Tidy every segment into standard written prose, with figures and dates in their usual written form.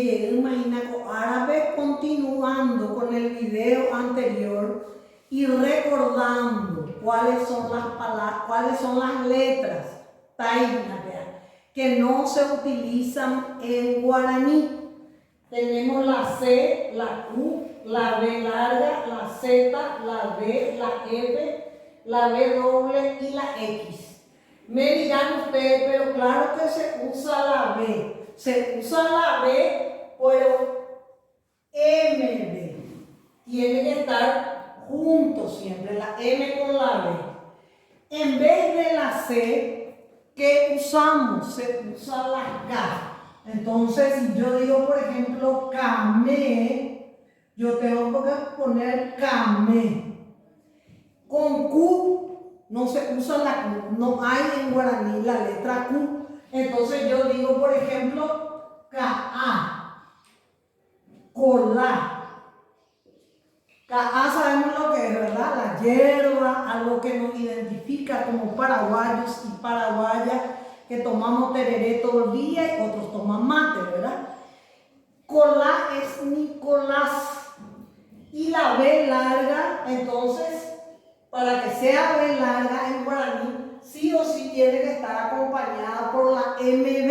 imagina con árabe, continuando con el video anterior y recordando cuáles son las palabras, cuáles son las letras taínas que no se utilizan en guaraní. Tenemos la C, la Q, la B larga, la Z, la B, la F, la B doble y la X. Me dirán ustedes, pero claro que se usa la B. Se usa la B, pero MB. Tiene que estar juntos siempre, la M con la B. En vez de la C, ¿qué usamos? Se usa la K. Entonces, si yo digo, por ejemplo, camé, yo tengo que poner camé. Con Q no se usa la Q, no hay en guaraní la letra Q. Entonces yo digo, por ejemplo, Ka, colá. Ka sabemos lo que es, ¿verdad? La hierba, algo que nos identifica como paraguayos y paraguayas, que tomamos tereré todo el día y otros toman mate, ¿verdad? Colá es Nicolás. Y la B larga, entonces, para que sea B larga en guaraní, sí o sí tiene que estar acompañada por la MB.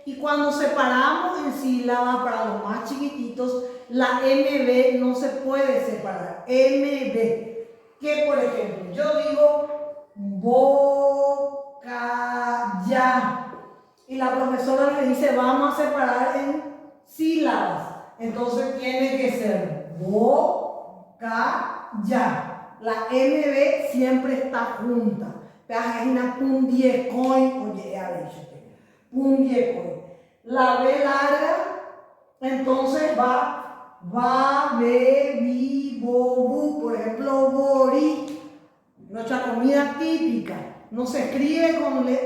Y cuando separamos en sílabas para los más chiquititos, la MB no se puede separar. MB. Que por ejemplo, yo digo bocaya. Y la profesora me dice, vamos a separar en sílabas. Entonces tiene que ser bocaya. La MB siempre está junta. Es una pundiecoin, oye, ha dicho pundiecoin. La B larga, entonces va, be, bi, bo, bu. Por ejemplo, bori, nuestra comida típica. No se escribe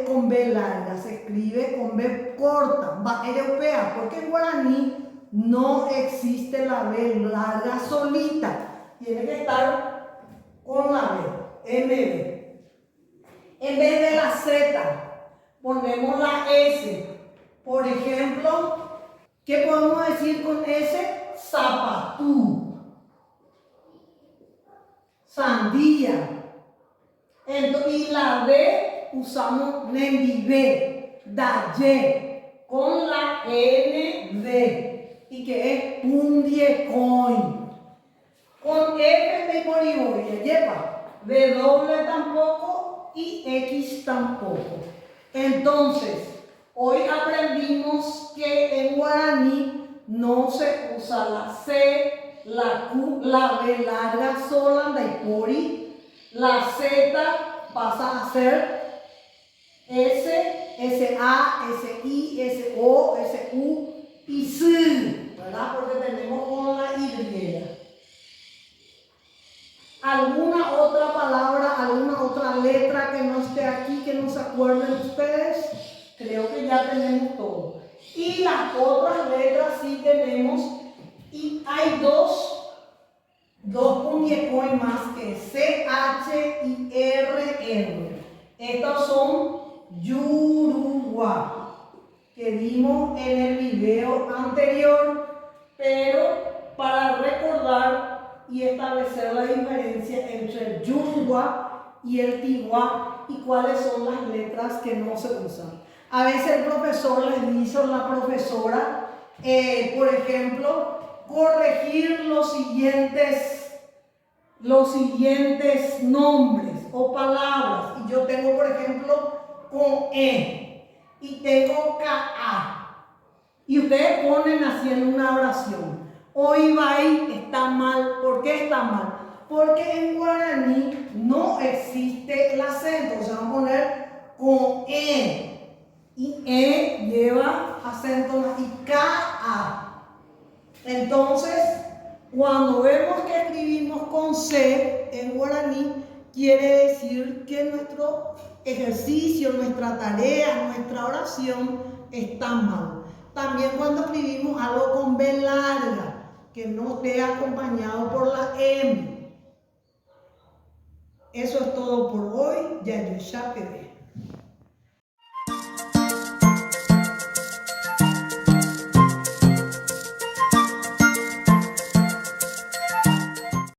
con B larga, se escribe con B corta, va europea, porque en guaraní no existe la B larga solita. Tiene que estar con la B, MB. En vez de la Z, ponemos la S. Por ejemplo, ¿qué podemos decir con S? Zapatú. Sandía. Y la D usamos Nendibé, Daye, con la ND, y que es Pundiecoin. Con F de Moriboria, lleva W tampoco y X tampoco. Entonces, hoy aprendimos que en guaraní no se usa la C, la Q, la B larga sola, daipori. La Z pasa a ser S, SA, SI, SO, SU y S, ¿verdad? Porque tenemos con la Y. ¿Alguna otra palabra, alguna otra letra que no esté aquí, que no se acuerden ustedes? Creo que ya tenemos todo. Y las otras letras sí tenemos, y hay dos pundiecoin más, que es CH y RR. Estos son Yoruba, que vimos en el video anterior, pero para recordar y establecer la diferencia entre el Yoruba y el Tiwa y cuáles son las letras que no se usan. A veces el profesor les dice, o la profesora, por ejemplo, corregir los siguientes nombres o palabras. Y yo tengo, por ejemplo, con E y tengo KA. Y ustedes ponen así en una oración. Oibai está mal. ¿Por qué está mal? Porque en guaraní no existe el acento. O sea, vamos a poner con E. Y E lleva acento y KA. Entonces, cuando vemos que escribimos con C en guaraní, quiere decir que nuestro ejercicio, nuestra tarea, nuestra oración está mal. También cuando escribimos algo con B larga, que no esté acompañado por la M. Eso es todo por hoy. Ya yo ya